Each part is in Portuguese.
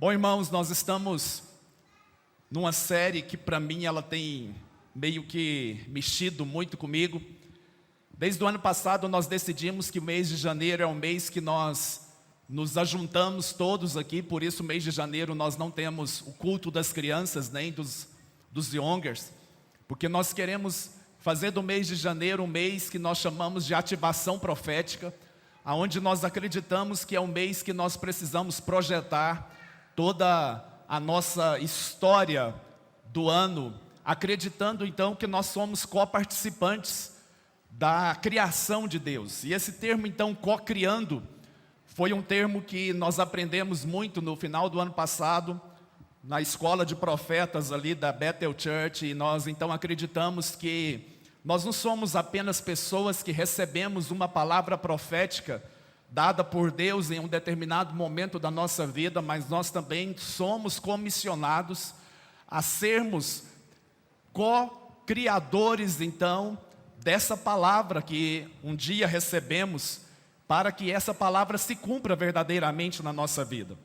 Bom, irmãos, nós estamos numa série que para mim ela tem meio que mexido muito comigo. Desde o ano passado nós decidimos que o mês de janeiro é um mês que nós nos ajuntamos todos aqui, por isso o mês de janeiro nós não temos o culto das crianças nem dos youngers, porque nós queremos fazer do mês de janeiro um mês que nós chamamos de ativação profética, aonde nós acreditamos que é um mês que nós precisamos projetar toda a nossa história do ano, acreditando então que nós somos coparticipantes da criação de Deus. E esse termo então, co-criando, foi um termo que nós aprendemos muito no final do ano passado, na escola de profetas ali da Bethel Church, e nós então acreditamos que nós não somos apenas pessoas que recebemos uma palavra profética dada por Deus em um determinado momento da nossa vida, mas nós também somos comissionados a sermos co-criadores, então, dessa palavra que um dia recebemos, para que essa palavra se cumpra verdadeiramente na nossa vida.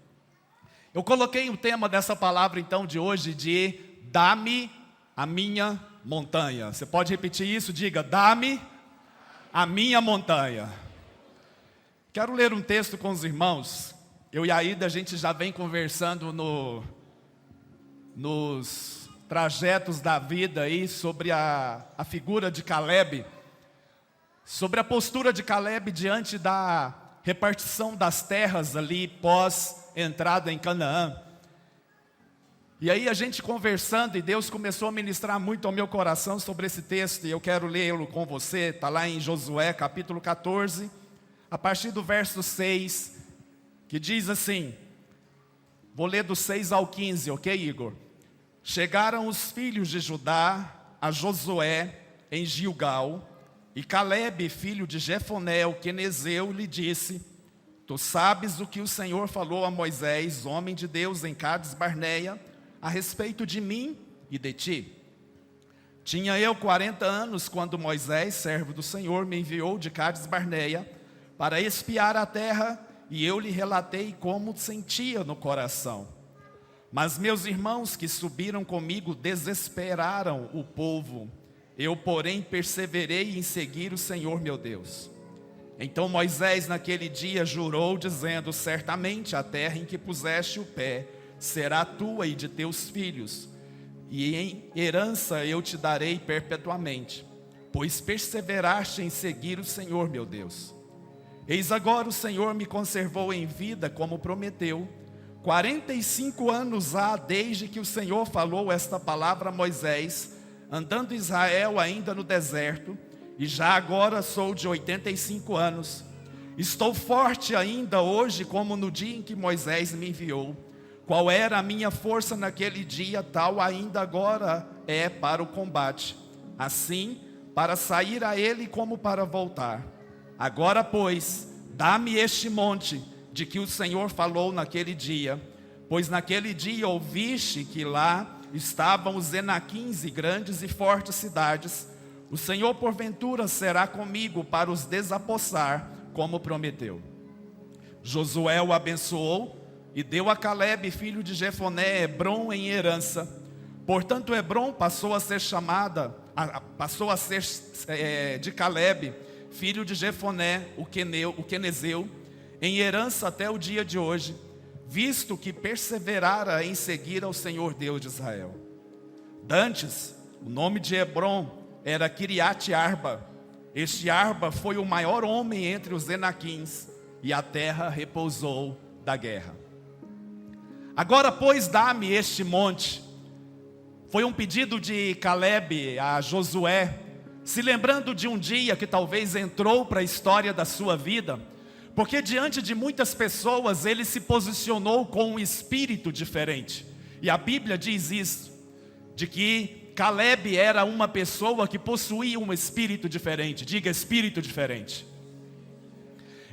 Eu coloquei o tema dessa palavra, então, de hoje, de dá-me a minha montanha. Você pode repetir isso? Diga, dá-me a minha montanha. Quero ler um texto com os irmãos. Eu e a Ida, a gente já vem conversando nos trajetos da vida aí sobre a figura de Caleb, sobre a postura de Caleb diante da repartição das terras ali pós entrada em Canaã. E aí a gente conversando e Deus começou a ministrar muito ao meu coração sobre esse texto, e eu quero lê-lo com você. Está lá em Josué capítulo 14, a partir do verso 6, que diz assim, vou ler do 6 ao 15, ok, Igor? Chegaram os filhos de Judá a Josué em Gilgal, e Caleb, filho de Jefoné, o quenezeu, lhe disse, tu sabes o que o Senhor falou a Moisés, homem de Deus, em Cades Barneia, a respeito de mim e de ti. Tinha eu 40 anos quando Moisés, servo do Senhor, me enviou de Cades Barneia para espiar a terra, e eu lhe relatei como sentia no coração. Mas meus irmãos que subiram comigo desesperaram o povo. Eu, porém, perseverei em seguir o Senhor meu Deus. Então Moisés naquele dia jurou, dizendo, certamente a terra em que puseste o pé será tua e de teus filhos, e em herança eu te darei perpetuamente, pois perseveraste em seguir o Senhor meu Deus. Eis agora o Senhor me conservou em vida, como prometeu. 45 anos há desde que o Senhor falou esta palavra a Moisés, andando Israel ainda no deserto, e já agora sou de 85 anos. Estou forte ainda hoje, como no dia em que Moisés me enviou. Qual era a minha força naquele dia, tal ainda agora é para o combate. Assim, para sair a ele como para voltar. Agora, pois, dá-me este monte de que o Senhor falou naquele dia, pois naquele dia ouviste que lá estavam os Enaquins e grandes e fortes cidades. O Senhor porventura será comigo para os desapossar, como prometeu. Josué o abençoou e deu a Caleb, filho de Jefoné, Hebrom em herança. Portanto, Hebrom passou a ser de Caleb, filho de Jefoné, o quenezeu, em herança até o dia de hoje, visto que perseverara em seguir ao Senhor Deus de Israel. Dantes, o nome de Hebrom era Kiriat Arba. Este Arba foi o maior homem entre os Enaquins, e a terra repousou da guerra. Agora, pois, dá-me este monte. Foi um pedido de Caleb a Josué, se lembrando de um dia que talvez entrou para a história da sua vida, porque diante de muitas pessoas ele se posicionou com um espírito diferente. E a Bíblia diz isso, de que Caleb era uma pessoa que possuía um espírito diferente. Diga, espírito diferente.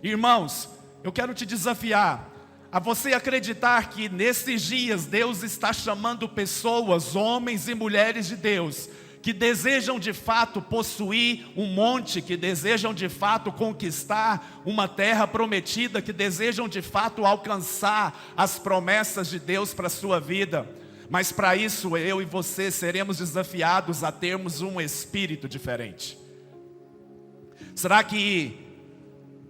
Irmãos, eu quero te desafiar a você acreditar que nesses dias Deus está chamando pessoas, homens e mulheres de Deus, que desejam de fato possuir um monte, que desejam de fato conquistar uma terra prometida, que desejam de fato alcançar as promessas de Deus para a sua vida. Mas para isso eu e você seremos desafiados a termos um espírito diferente. Será que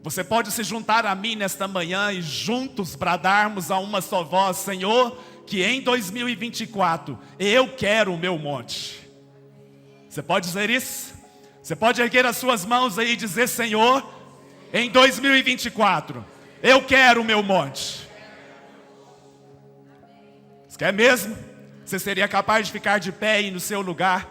você pode se juntar a mim nesta manhã e juntos bradarmos a uma só voz: Senhor, que em 2024 eu quero o meu monte? Você pode dizer isso? Você pode erguer as suas mãos aí e dizer: Senhor, em 2024 eu quero o meu monte. Você quer mesmo? Você seria capaz de ficar de pé aí no seu lugar?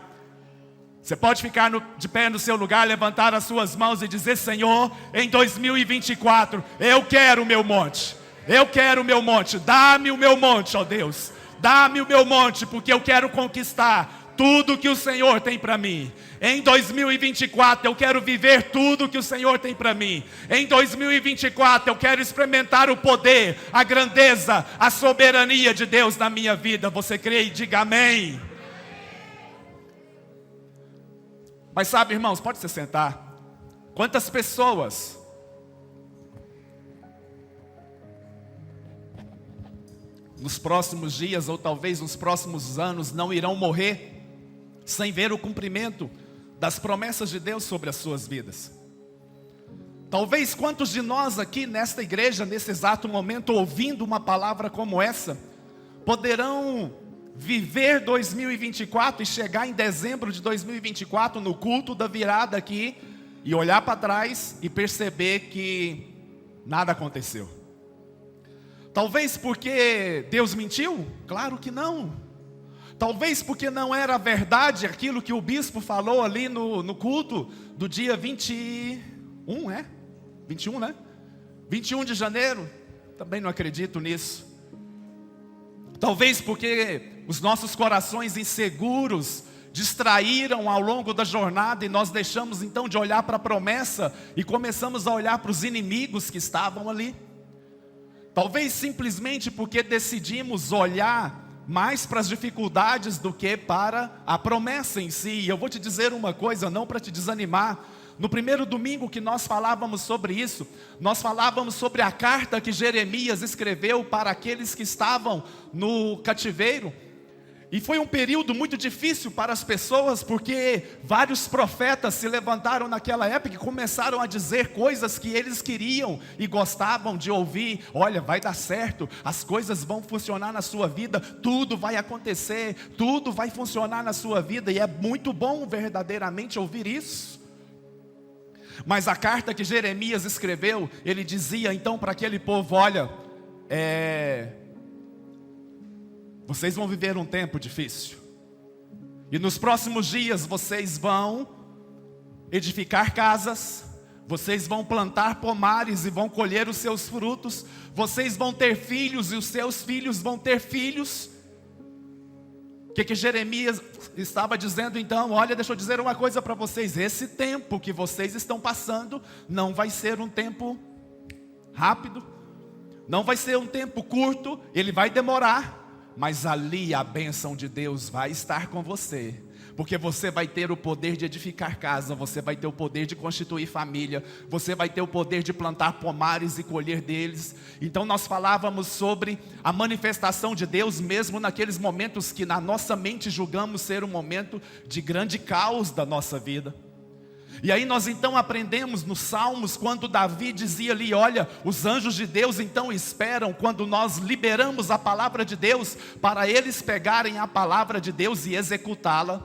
Você pode ficar de pé no seu lugar, levantar as suas mãos e dizer: Senhor, em 2024 eu quero o meu monte. Eu quero o meu monte. Dá-me o meu monte, ó Deus. Dá-me o meu monte, porque eu quero conquistar tudo que o Senhor tem para mim. Em 2024 eu quero viver tudo que o Senhor tem para mim. Em 2024 eu quero experimentar o poder, a grandeza, a soberania de Deus na minha vida. Você crê? Diga amém. Mas sabe, irmãos, pode se sentar. Quantas pessoas nos próximos dias ou talvez nos próximos anos não irão morrer sem ver o cumprimento das promessas de Deus sobre as suas vidas? Talvez quantos de nós aqui nesta igreja, nesse exato momento, ouvindo uma palavra como essa, poderão viver 2024 e chegar em dezembro de 2024 no culto da virada aqui e olhar para trás e perceber que nada aconteceu. Talvez porque Deus mentiu? Claro que não. Talvez porque não era verdade aquilo que o bispo falou ali no culto do dia 21, 21, né? 21 de janeiro. Também não acredito nisso. Talvez porque os nossos corações inseguros distraíram ao longo da jornada e nós deixamos então de olhar para a promessa e começamos a olhar para os inimigos que estavam ali. Talvez simplesmente porque decidimos olhar mais para as dificuldades do que para a promessa em si. E eu vou te dizer uma coisa, não para te desanimar. No primeiro domingo que nós falávamos sobre isso, nós falávamos sobre a carta que Jeremias escreveu para aqueles que estavam no cativeiro. E foi um período muito difícil para as pessoas, porque vários profetas se levantaram naquela época e começaram a dizer coisas que eles queriam e gostavam de ouvir. Olha, vai dar certo, as coisas vão funcionar na sua vida, tudo vai acontecer, tudo vai funcionar na sua vida. E é muito bom verdadeiramente ouvir isso. Mas a carta que Jeremias escreveu, ele dizia então para aquele povo: olha, vocês vão viver um tempo difícil. E nos próximos dias vocês vão edificar casas, vocês vão plantar pomares e vão colher os seus frutos, vocês vão ter filhos e os seus filhos vão ter filhos. O que Jeremias estava dizendo então? Olha, deixa eu dizer uma coisa para vocês: esse tempo que vocês estão passando não vai ser um tempo rápido, não vai ser um tempo curto, ele vai demorar. Mas ali a bênção de Deus vai estar com você, porque você vai ter o poder de edificar casa, você vai ter o poder de constituir família, você vai ter o poder de plantar pomares e colher deles. Então nós falávamos sobre a manifestação de Deus mesmo naqueles momentos que na nossa mente julgamos ser um momento de grande caos da nossa vida. E aí nós então aprendemos nos Salmos, quando Davi dizia ali: olha, os anjos de Deus então esperam quando nós liberamos a palavra de Deus, para eles pegarem a palavra de Deus e executá-la.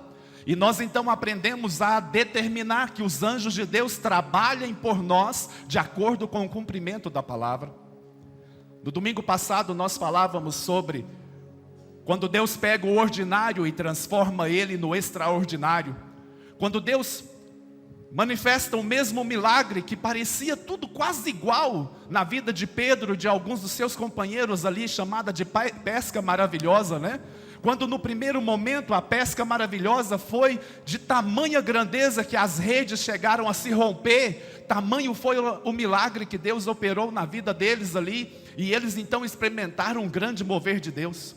E nós então aprendemos a determinar que os anjos de Deus trabalhem por nós, de acordo com o cumprimento da palavra. No domingo passado nós falávamos sobre quando Deus pega o ordinário e transforma ele no extraordinário. Quando Deus manifesta o mesmo milagre que parecia tudo quase igual na vida de Pedro, de alguns dos seus companheiros ali, chamada de pesca maravilhosa, né? Quando no primeiro momento a pesca maravilhosa foi de tamanha grandeza que as redes chegaram a se romper, tamanho foi o milagre que Deus operou na vida deles ali, e eles então experimentaram um grande mover de Deus.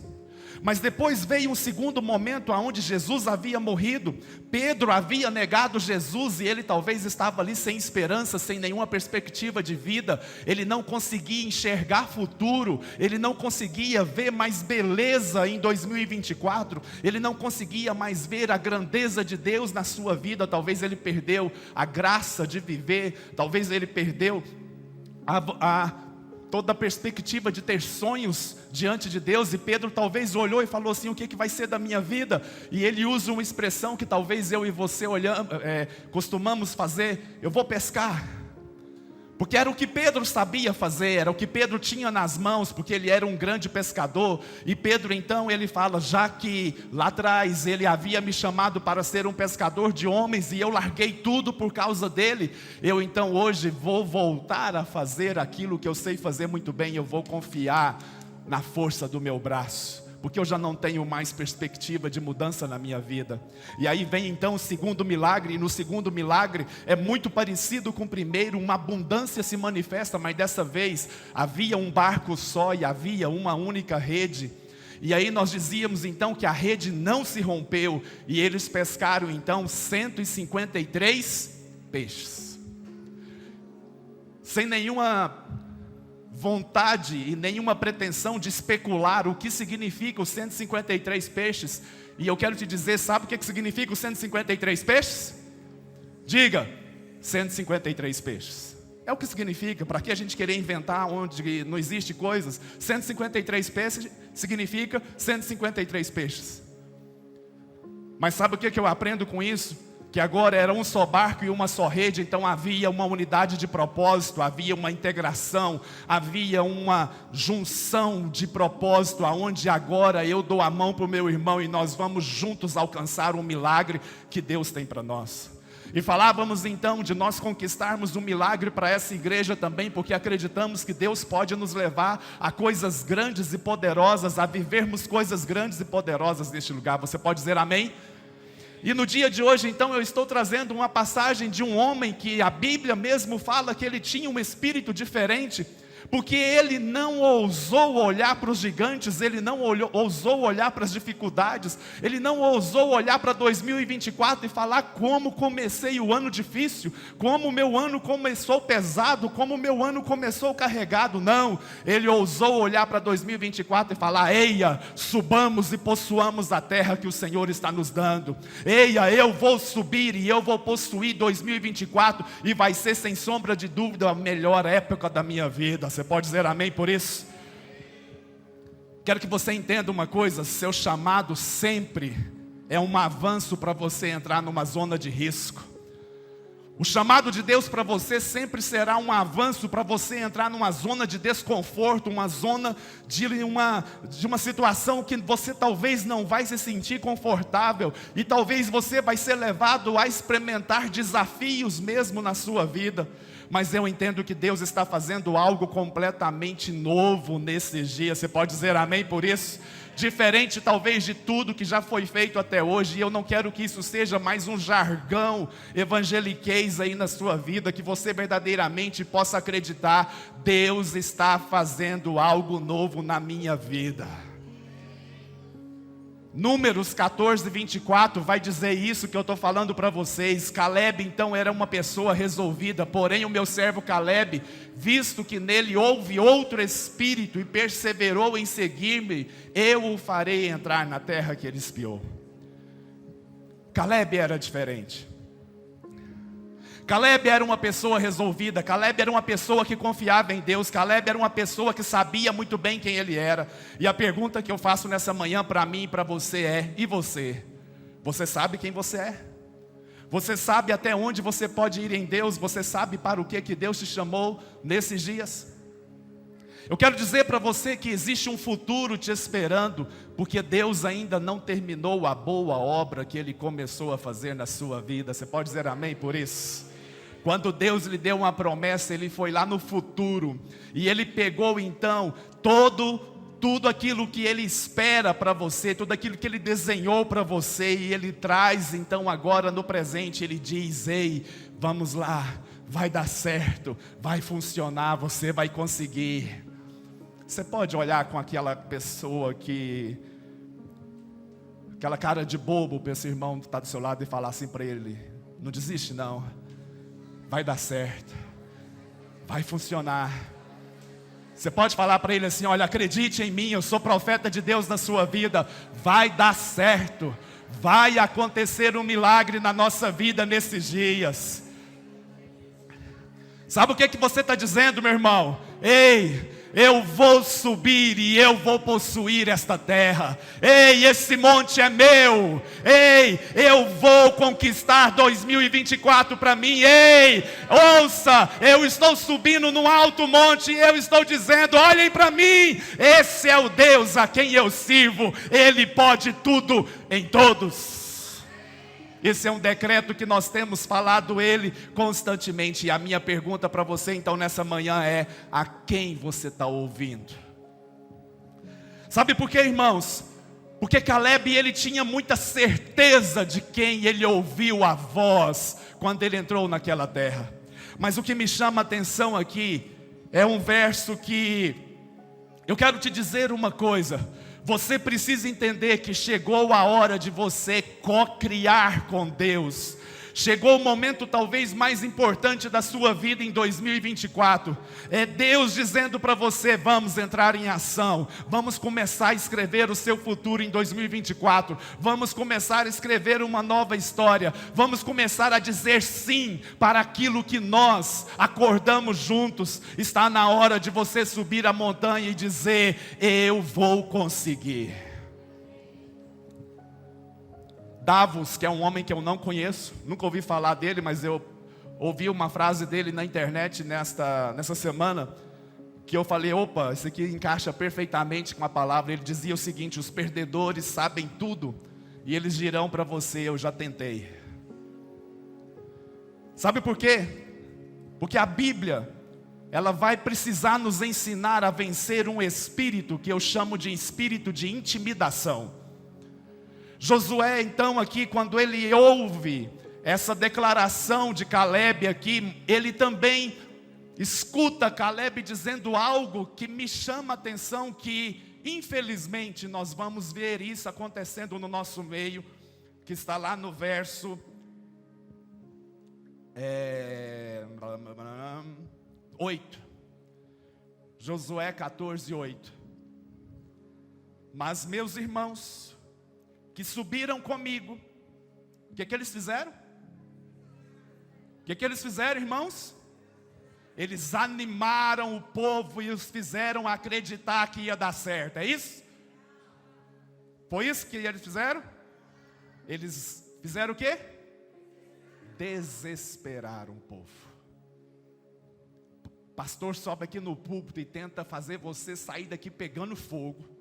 Mas depois veio um segundo momento onde Jesus havia morrido. Pedro havia negado Jesus e ele talvez estava ali sem esperança, sem nenhuma perspectiva de vida. Ele não conseguia enxergar futuro, ele não conseguia ver mais beleza em 2024, ele não conseguia mais ver a grandeza de Deus na sua vida. Talvez ele perdeu a graça de viver, talvez ele perdeu toda a perspectiva de ter sonhos diante de Deus. E Pedro talvez olhou e falou assim: o que vai ser da minha vida? E ele usa uma expressão que talvez eu e você costumamos fazer: eu vou pescar. Porque era o que Pedro sabia fazer, era o que Pedro tinha nas mãos, porque ele era um grande pescador. E Pedro então ele fala: já que lá atrás ele havia me chamado para ser um pescador de homens e eu larguei tudo por causa dele, eu então hoje vou voltar a fazer aquilo que eu sei fazer muito bem. Eu vou confiar na força do meu braço, porque eu já não tenho mais perspectiva de mudança na minha vida. E aí vem então o segundo milagre, e no segundo milagre é muito parecido com o primeiro. Uma abundância se manifesta, mas dessa vez havia um barco só e havia uma única rede. E aí nós dizíamos então que a rede não se rompeu, e eles pescaram então 153 peixes. Sem nenhuma vontade e nenhuma pretensão de especular o que significa os 153 peixes. E eu quero te dizer, sabe o que significa os 153 peixes? Diga: 153 peixes. É o que significa. Para que a gente querer inventar onde não existe coisas? 153 peixes significa 153 peixes. Mas sabe o que eu aprendo com isso? Que agora era um só barco e uma só rede, então havia uma unidade de propósito, havia uma integração, havia uma junção de propósito, aonde agora eu dou a mão para o meu irmão e nós vamos juntos alcançar um milagre que Deus tem para nós. E falávamos então de nós conquistarmos um milagre para essa igreja também, porque acreditamos que Deus pode nos levar a coisas grandes e poderosas, a vivermos coisas grandes e poderosas neste lugar. Você pode dizer amém? E no dia de hoje, então, eu estou trazendo uma passagem de um homem que a Bíblia mesmo fala que ele tinha um espírito diferente, porque ele não ousou olhar para os gigantes, ele não ousou olhar para as dificuldades, ele não ousou olhar para 2024 e falar: como comecei o ano difícil, como o meu ano começou pesado, como o meu ano começou carregado. Não, ele ousou olhar para 2024 e falar: eia, subamos e possuamos a terra que o Senhor está nos dando. Eia, eu vou subir e eu vou possuir 2024, e vai ser sem sombra de dúvida a melhor época da minha vida. Você pode dizer amém por isso? Quero que você entenda uma coisa: seu chamado sempre é um avanço para você entrar numa zona de risco. O chamado de Deus para você sempre será um avanço para você entrar numa zona de desconforto, uma zona de uma situação que você talvez não vai se sentir confortável, e talvez você vai ser levado a experimentar desafios mesmo na sua vida. Mas eu entendo que Deus está fazendo algo completamente novo nesses dias. Você pode dizer amém por isso? Diferente talvez de tudo que já foi feito até hoje. E eu não quero que isso seja mais um jargão evangeliquez aí na sua vida, que você verdadeiramente possa acreditar: Deus está fazendo algo novo na minha vida. Números 14, 24 vai dizer isso que eu estou falando para vocês. Caleb então era uma pessoa resolvida, porém o meu servo Caleb, visto que nele houve outro espírito e perseverou em seguir-me, eu o farei entrar na terra que ele espiou. Caleb era diferente. Caleb era uma pessoa resolvida, Caleb era uma pessoa que confiava em Deus, Caleb era uma pessoa que sabia muito bem quem ele era. E a pergunta que eu faço nessa manhã para mim e para você é: e você? Você sabe quem você é? Você sabe até onde você pode ir em Deus? Você sabe para o que Deus te chamou nesses dias? Eu quero dizer para você que existe um futuro te esperando, porque Deus ainda não terminou a boa obra que Ele começou a fazer na sua vida. Você pode dizer amém por isso? Quando Deus lhe deu uma promessa, Ele foi lá no futuro, e Ele pegou então tudo aquilo que Ele espera para você, tudo aquilo que Ele desenhou para você, e Ele traz então agora no presente. Ele diz: ei, vamos lá, vai dar certo, vai funcionar, você vai conseguir. Você pode olhar com aquela pessoa que aquela cara de bobo para esse irmão que está do seu lado e falar assim para ele: não desiste não, vai dar certo, vai funcionar. Você pode falar para ele assim: olha, acredite em mim, eu sou profeta de Deus na sua vida, vai dar certo, vai acontecer um milagre na nossa vida nesses dias. Sabe o que você está dizendo, meu irmão? Ei, eu vou subir e eu vou possuir esta terra. Ei, esse monte é meu. Ei, eu vou conquistar 2024 para mim. Ei, ouça, eu estou subindo num alto monte e eu estou dizendo: olhem para mim, esse é o Deus a quem eu sirvo. Ele pode tudo em todos. Esse é um decreto que nós temos falado ele constantemente. E a minha pergunta para você então nessa manhã é: a quem você está ouvindo? Sabe por quê, irmãos? Porque Caleb, ele tinha muita certeza de quem ele ouviu a voz quando ele entrou naquela terra. Mas o que me chama a atenção aqui é um verso que eu quero te dizer uma coisa. Você precisa entender que chegou a hora de você co-criar com Deus. Chegou o momento talvez mais importante da sua vida em 2024. É Deus dizendo para você: vamos entrar em ação. Vamos começar a escrever o seu futuro em 2024. Vamos começar a escrever uma nova história. Vamos começar a dizer sim para aquilo que nós acordamos juntos. Está na hora de você subir a montanha e dizer: eu vou conseguir. Davos, que é um homem que eu não conheço, nunca ouvi falar dele, mas eu ouvi uma frase dele na internet nessa semana, que eu falei: opa, isso aqui encaixa perfeitamente com a palavra. Ele dizia o seguinte: os perdedores sabem tudo, e eles dirão para você: eu já tentei. Sabe por quê? Porque a Bíblia, ela vai precisar nos ensinar a vencer um espírito, que eu chamo de espírito de intimidação. Josué então aqui, quando ele ouve essa declaração de Caleb aqui, ele também escuta Caleb dizendo algo que me chama a atenção, que infelizmente nós vamos ver isso acontecendo no nosso meio, que está lá no verso 8, Josué 14:8. Mas meus irmãos que subiram comigo, o que eles fizeram? O que eles fizeram, irmãos? Eles animaram o povo e os fizeram acreditar que ia dar certo, é isso? Foi isso que eles fizeram? Eles fizeram o quê? Desesperaram o povo. O pastor sobe aqui no púlpito e tenta fazer você sair daqui pegando fogo.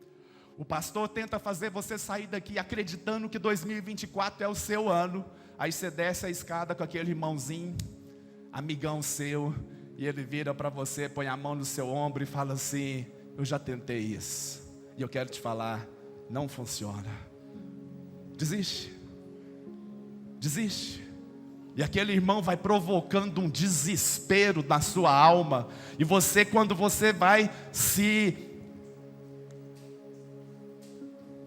O pastor tenta fazer você sair daqui acreditando que 2024 é o seu ano. Aí você desce a escada com aquele irmãozinho, amigão seu, e ele vira para você, põe a mão no seu ombro e fala assim: eu já tentei isso, e eu quero te falar, não funciona. Desiste. Desiste. E aquele irmão vai provocando um desespero na sua alma. E você, quando você vai se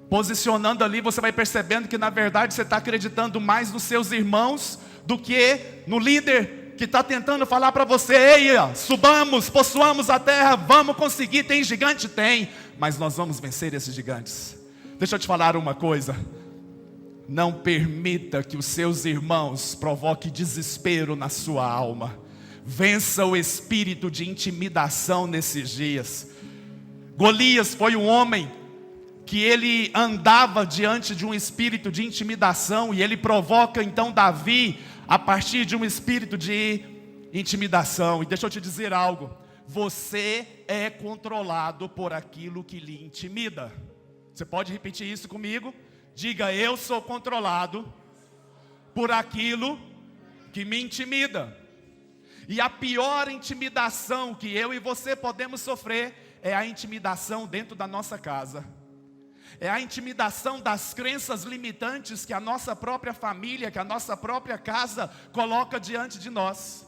posicionando ali, você vai percebendo que na verdade você está acreditando mais nos seus irmãos do que no líder que está tentando falar para você: ei, subamos, possuamos a terra, vamos conseguir. Tem gigante? Tem, mas nós vamos vencer esses gigantes. Deixa eu te falar uma coisa: não permita que os seus irmãos provoquem desespero na sua alma. Vença o espírito de intimidação nesses dias. Golias foi um homem que ele andava diante de um espírito de intimidação, e ele provoca então Davi a partir de um espírito de intimidação. E deixa eu te dizer algo: você é controlado por aquilo que lhe intimida. Você pode repetir isso comigo? Diga: eu sou controlado por aquilo que me intimida. E a pior intimidação que eu e você podemos sofrer é a intimidação dentro da nossa casa. É a intimidação das crenças limitantes que a nossa própria família, que a nossa própria casa coloca diante de nós.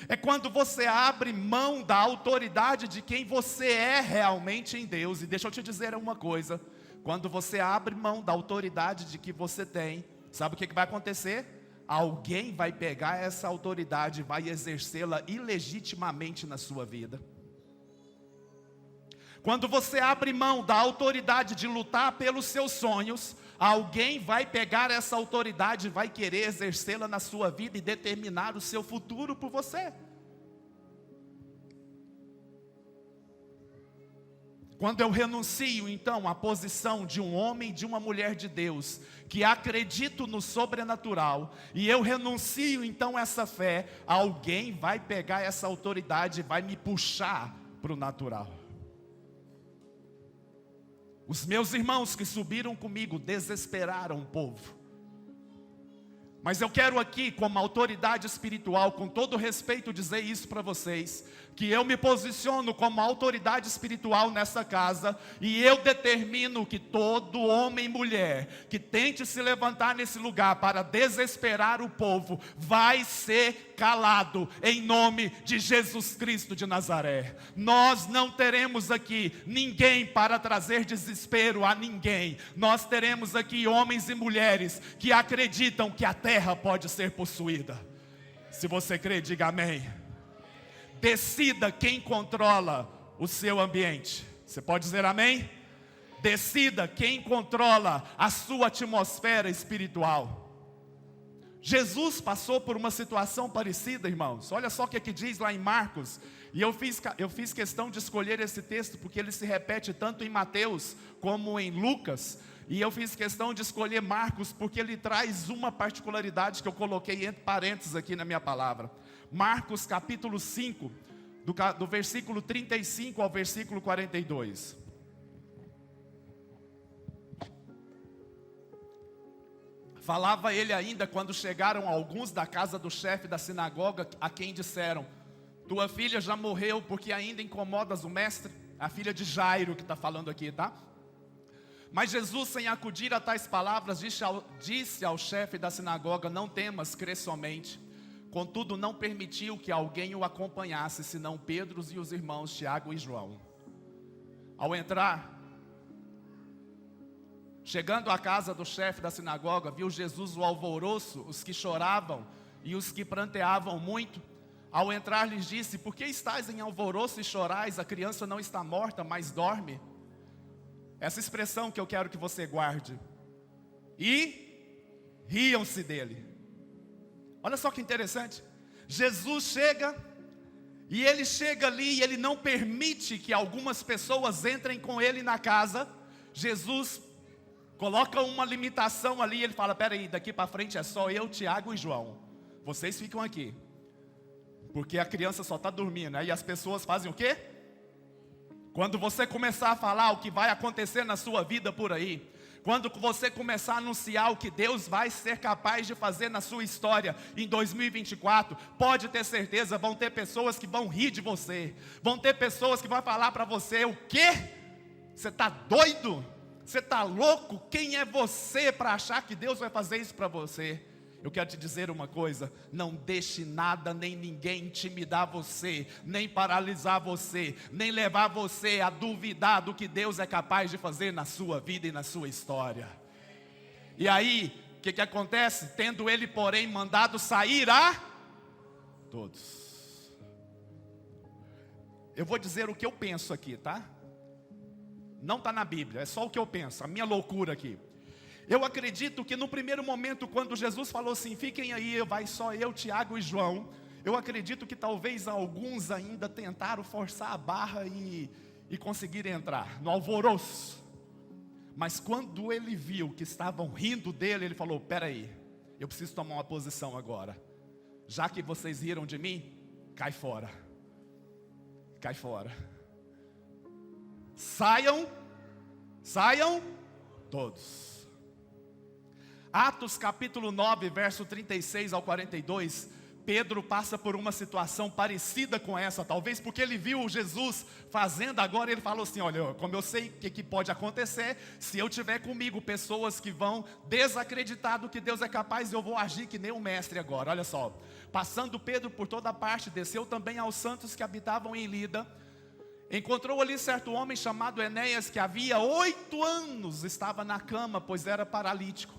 É quando você abre mão da autoridade de quem você é realmente em Deus. E deixa eu te dizer uma coisa: Quando você abre mão da autoridade de que você tem, sabe o que vai acontecer? Alguém vai pegar essa autoridade e vai exercê-la ilegitimamente na sua vida. Quando você abre mão da autoridade de lutar pelos seus sonhos, alguém vai pegar essa autoridade e vai querer exercê-la na sua vida e determinar o seu futuro por você. Quando eu renuncio, então, à posição de um homem e de uma mulher de Deus, que acredito no sobrenatural, e eu renuncio, então, essa fé, alguém vai pegar essa autoridade e vai me puxar para o natural. Os meus irmãos que subiram comigo desesperaram o povo. Mas eu quero aqui, como autoridade espiritual, com todo respeito, dizer isso para vocês, que eu me posiciono como autoridade espiritual nessa casa, e eu determino que todo homem e mulher que tente se levantar nesse lugar para desesperar o povo, vai ser calado, em nome de Jesus Cristo de Nazaré. Nós não teremos aqui ninguém para trazer desespero a ninguém. Nós teremos aqui homens e mulheres que acreditam que a terra pode ser possuída. Se você crê, diga amém. Decida quem controla o seu ambiente. Você pode dizer amém? Decida quem controla a sua atmosfera espiritual. Jesus passou por uma situação parecida, irmãos. Olha só o que diz lá em Marcos. E eu fiz questão de escolher esse texto porque ele se repete tanto em Mateus como em Lucas. E eu fiz questão de escolher Marcos porque ele traz uma particularidade que eu coloquei entre parênteses aqui na minha palavra. Marcos capítulo 5, do versículo 35 ao versículo 42. Falava ele ainda quando chegaram alguns da casa do chefe da sinagoga, a quem disseram: tua filha já morreu porque ainda incomodas o mestre? A filha de Jairo que está falando aqui, tá? Mas Jesus, sem acudir a tais palavras, disse ao chefe da sinagoga: não temas, crê somente. Contudo, não permitiu que alguém o acompanhasse, senão Pedro e os irmãos Tiago e João. Ao entrar, chegando à casa do chefe da sinagoga, viu Jesus o alvoroço, os que choravam e os que pranteavam muito. Ao entrar, lhes disse: por que estáis em alvoroço e chorais? A criança não está morta, mas dorme. Essa expressão que eu quero que você guarde. E riam-se dele. Olha só que interessante. Jesus chega, e ele chega ali e ele não permite que algumas pessoas entrem com ele na casa. Jesus coloca uma limitação ali, ele fala: peraí, daqui para frente é só eu, Tiago e João. Vocês ficam aqui, porque a criança só está dormindo. Aí as pessoas fazem o quê? Quando você começar a falar o que vai acontecer na sua vida por aí, quando você começar a anunciar o que Deus vai ser capaz de fazer na sua história em 2024, pode ter certeza, vão ter pessoas que vão rir de você. Vão ter pessoas que vão falar para você: o quê? Você está doido? Você está louco? Quem é você para achar que Deus vai fazer isso para você? Eu quero te dizer uma coisa: não deixe nada nem ninguém intimidar você, nem paralisar você, nem levar você a duvidar do que Deus é capaz de fazer na sua vida e na sua história. E aí, o que acontece? Tendo ele, porém, mandado sair a todos. Eu vou dizer o que eu penso aqui, tá? Não está na Bíblia, é só o que eu penso, a minha loucura aqui. Eu acredito que no primeiro momento, quando Jesus falou assim: fiquem aí, vai só eu, Tiago e João, eu acredito que talvez alguns ainda tentaram forçar a barra e conseguiram entrar no alvoroço. Mas quando ele viu que estavam rindo dele, ele falou: peraí, eu preciso tomar uma posição agora. Já que vocês riram de mim, cai fora. Cai fora. Saiam todos. Atos capítulo 9, verso 36 ao 42, Pedro passa por uma situação parecida com essa, talvez porque ele viu Jesus fazendo agora, ele falou assim: olha, como eu sei o que pode acontecer, se eu tiver comigo pessoas que vão desacreditar do que Deus é capaz, eu vou agir que nem o mestre agora. Olha só, passando Pedro por toda parte, desceu também aos santos que habitavam em Lida, Encontrou ali certo homem chamado Enéas, que havia 8 anos estava na cama, pois era paralítico.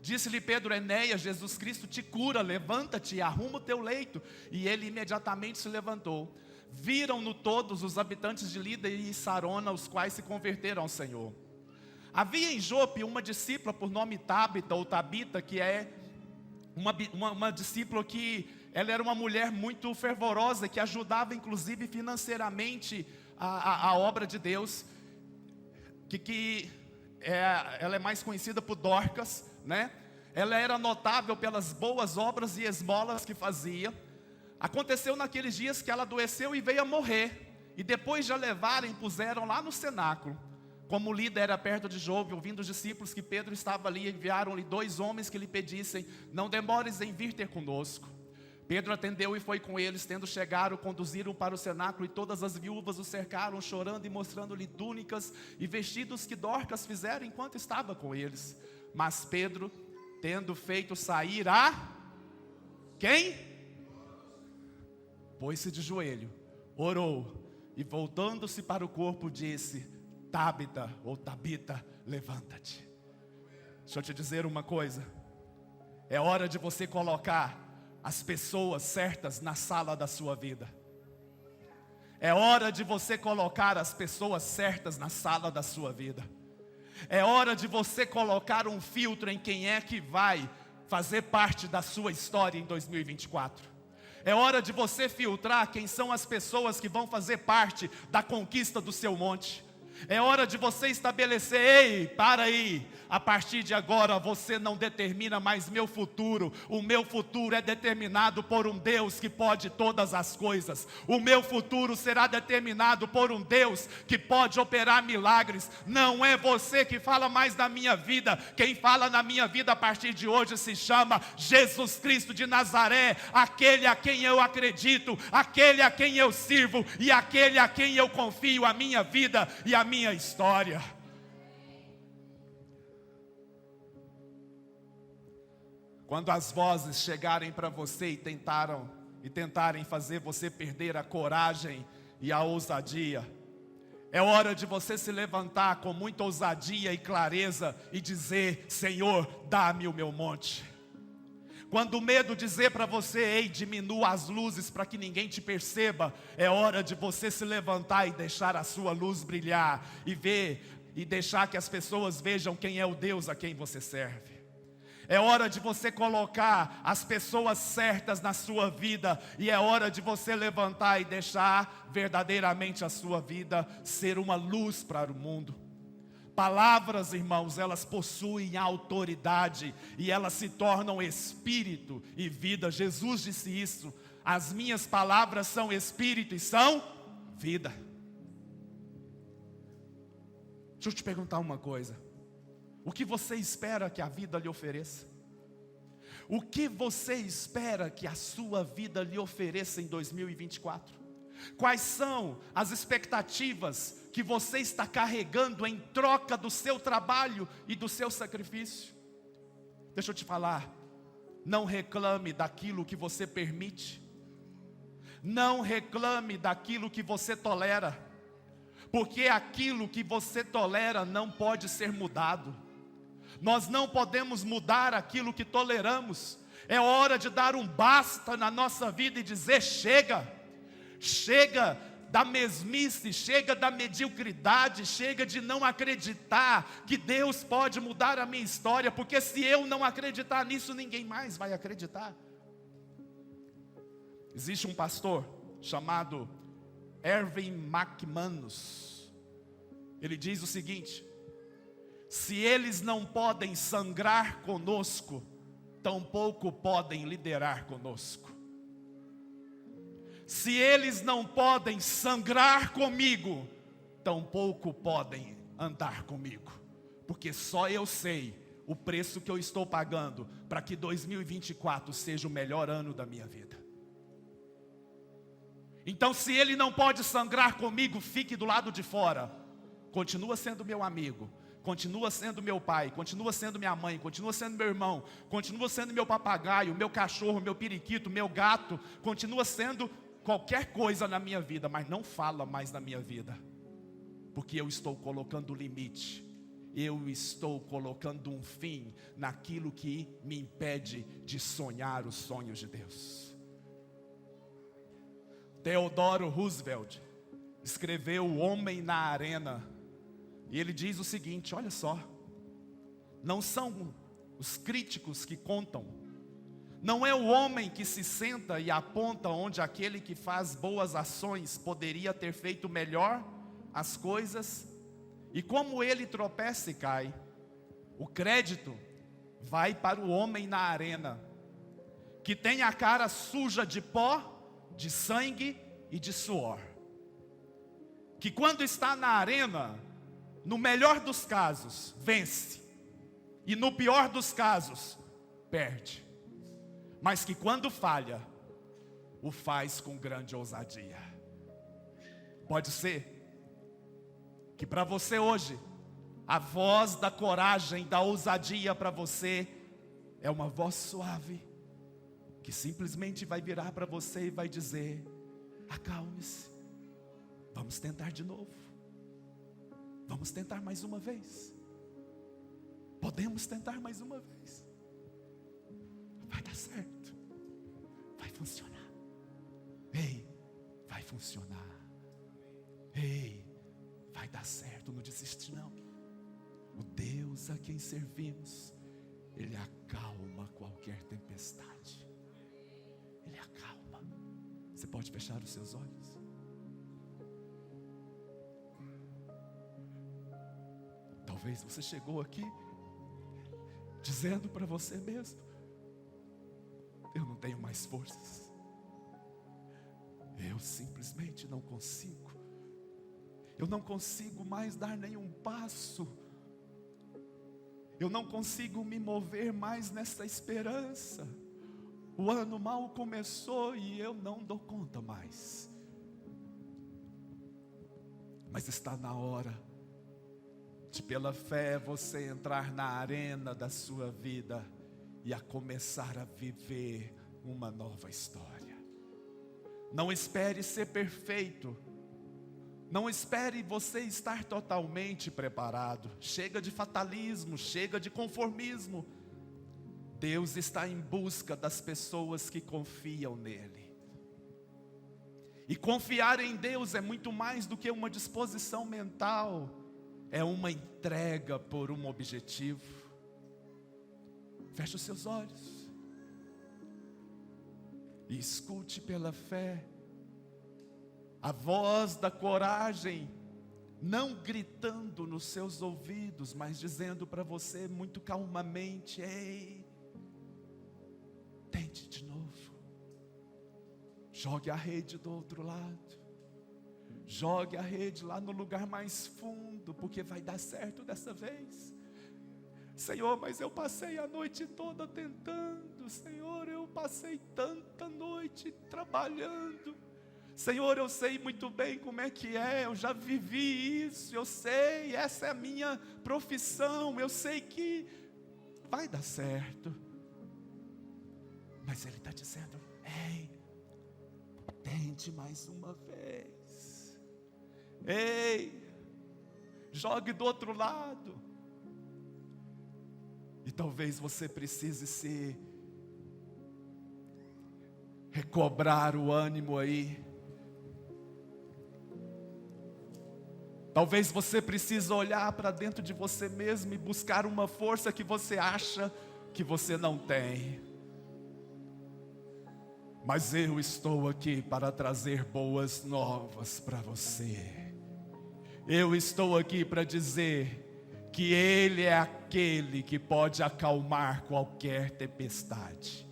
Disse-lhe Pedro: Enéas, Jesus Cristo te cura, levanta-te e arruma o teu leito. E ele imediatamente se levantou. Viram-no todos os habitantes de Lida e Sarona, os quais se converteram ao Senhor. Havia em Jope uma discípula por nome Tábita, ou Tabita, que é uma discípula que ela era uma mulher muito fervorosa, que ajudava inclusive financeiramente a obra de Deus, ela é mais conhecida por Dorcas, né? Ela era notável pelas boas obras e esmolas que fazia. Aconteceu naqueles dias que ela adoeceu e veio a morrer, e depois de a levarem, puseram lá no cenáculo. Como Lida era perto de Jope, ouvindo os discípulos que Pedro estava ali, enviaram-lhe 2 homens que lhe pedissem: não demores em vir ter conosco. Pedro atendeu e foi com eles. Tendo chegado, conduziram para o cenáculo, e todas as viúvas o cercaram, chorando e mostrando-lhe túnicas e vestidos que Dorcas fizeram enquanto estava com eles. Mas Pedro, tendo feito sair quem? Pôs-se de joelho, orou, e voltando-se para o corpo disse: Tábita, ou Tabita, levanta-te. Deixa eu te dizer uma coisa. É hora de você colocar as pessoas certas na sala da sua vida. É hora de você colocar as pessoas certas na sala da sua vida. É hora de você colocar um filtro em quem é que vai fazer parte da sua história em 2024. É hora de você filtrar quem são as pessoas que vão fazer parte da conquista do seu monte. É hora de você estabelecer: ei, para aí, a partir de agora você não determina mais meu futuro. O meu futuro é determinado por um Deus que pode todas as coisas. O meu futuro será determinado por um Deus que pode operar milagres. Não é você que fala mais na minha vida. Quem fala na minha vida a partir de hoje se chama Jesus Cristo de Nazaré, aquele a quem eu acredito, aquele a quem eu sirvo e aquele a quem eu confio a minha vida e a minha história. Quando as vozes chegarem para você e tentarem fazer você perder a coragem e a ousadia, é hora de você se levantar com muita ousadia e clareza e dizer: Senhor, dá-me o meu monte. Quando o medo dizer para você: ei, diminua as luzes para que ninguém te perceba, é hora de você se levantar e deixar a sua luz brilhar e deixar que as pessoas vejam quem é o Deus a quem você serve. É hora de você colocar as pessoas certas na sua vida, e é hora de você levantar e deixar verdadeiramente a sua vida ser uma luz para o mundo. Palavras, irmãos, elas possuem autoridade e elas se tornam espírito e vida. Jesus disse isso: as minhas palavras são espírito e são vida. Deixa eu te perguntar uma coisa: o que você espera que a vida lhe ofereça? O que você espera que a sua vida lhe ofereça em 2024? Quais são as expectativas que você está carregando em troca do seu trabalho e do seu sacrifício? Deixa eu te falar, não reclame daquilo que você permite. Não reclame daquilo que você tolera, porque aquilo que você tolera não pode ser mudado. Nós não podemos mudar aquilo que toleramos. É hora de dar um basta na nossa vida e dizer: chega. Chega da mesmice, chega da mediocridade, chega de não acreditar que Deus pode mudar a minha história, porque se eu não acreditar nisso, ninguém mais vai acreditar. Existe um pastor chamado Erwin McManus. Ele diz o seguinte: se eles não podem sangrar conosco, tampouco podem liderar conosco. Se eles não podem sangrar comigo, tampouco podem andar comigo, porque só eu sei o preço que eu estou pagando para que 2024 seja o melhor ano da minha vida. Então, se ele não pode sangrar comigo, fique do lado de fora. Continua sendo meu amigo, continua sendo meu pai, continua sendo minha mãe, continua sendo meu irmão, continua sendo meu papagaio, meu cachorro, meu periquito, meu gato, continua sendo qualquer coisa na minha vida, mas não fala mais na minha vida, porque eu estou colocando limite, eu estou colocando um fim naquilo que me impede de sonhar os sonhos de Deus. Theodore Roosevelt escreveu O Homem na Arena, e ele diz o seguinte: olha só, não são os críticos que contam, não é o homem que se senta e aponta onde aquele que faz boas ações poderia ter feito melhor as coisas, e como ele tropeça e cai. O crédito vai para o homem na arena, que tem a cara suja de pó, de sangue e de suor, que quando está na arena, no melhor dos casos, vence, e no pior dos casos, perde, mas que quando falha, o faz com grande ousadia. Pode ser que para você hoje, a voz da coragem, da ousadia para você, é uma voz suave, que simplesmente vai virar para você e vai dizer: acalme-se, vamos tentar de novo, vamos tentar mais uma vez, podemos tentar mais uma vez, vai dar certo, vai funcionar, ei, vai funcionar, ei, vai dar certo, não desiste não. O Deus a quem servimos, Ele acalma qualquer tempestade, Ele acalma. Você pode fechar os seus olhos? Talvez você chegou aqui dizendo para você mesmo: eu não tenho mais forças, eu simplesmente não consigo, eu não consigo mais dar nenhum passo, eu não consigo me mover mais nessa esperança, o ano mal começou e eu não dou conta mais. Mas está na hora de, pela fé, você entrar na arena da sua vida e a começar a viver uma nova história. Não espere ser perfeito, não espere você estar totalmente preparado. Chega de fatalismo, chega de conformismo. Deus está em busca das pessoas que confiam nele. E confiar em Deus é muito mais do que uma disposição mental, é uma entrega por um objetivo. Feche os seus olhos e escute pela fé a voz da coragem, não gritando nos seus ouvidos, mas dizendo para você muito calmamente: ei, tente de novo, jogue a rede do outro lado, jogue a rede lá no lugar mais fundo, porque vai dar certo dessa vez. Senhor, mas eu passei a noite toda tentando, Senhor, eu passei tanta noite trabalhando, Senhor, eu sei muito bem como é que é, eu já vivi isso, eu sei, essa é a minha profissão, eu sei que vai dar certo. Mas Ele está dizendo: ei, tente mais uma vez, ei, jogue do outro lado. E talvez você precise se recobrar o ânimo aí. Talvez você precise olhar para dentro de você mesmo e buscar uma força que você acha que você não tem. Mas eu estou aqui para trazer boas novas para você. Eu estou aqui para dizer que Ele é aquele que pode acalmar qualquer tempestade.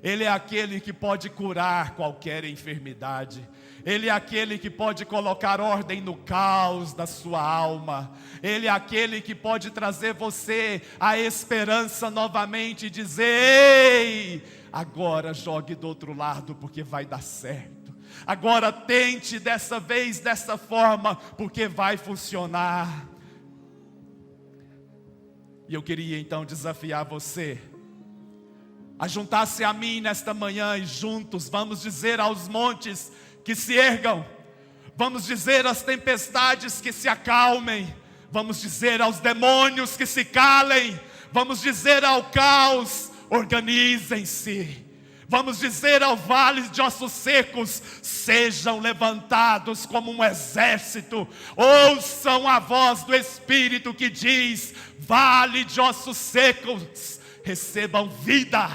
Ele é aquele que pode curar qualquer enfermidade. Ele é aquele que pode colocar ordem no caos da sua alma. Ele é aquele que pode trazer você a esperança novamente e dizer: ei, agora jogue do outro lado porque vai dar certo. Agora tente dessa vez, dessa forma, porque vai funcionar. E eu queria então desafiar você a juntar-se a mim nesta manhã, e juntos vamos dizer aos montes que se ergam. Vamos dizer às tempestades que se acalmem. Vamos dizer aos demônios que se calem. Vamos dizer ao caos: organizem-se. Vamos dizer ao vale de ossos secos: sejam levantados como um exército. Ouçam a voz do Espírito que diz: vale de ossos secos, recebam vida.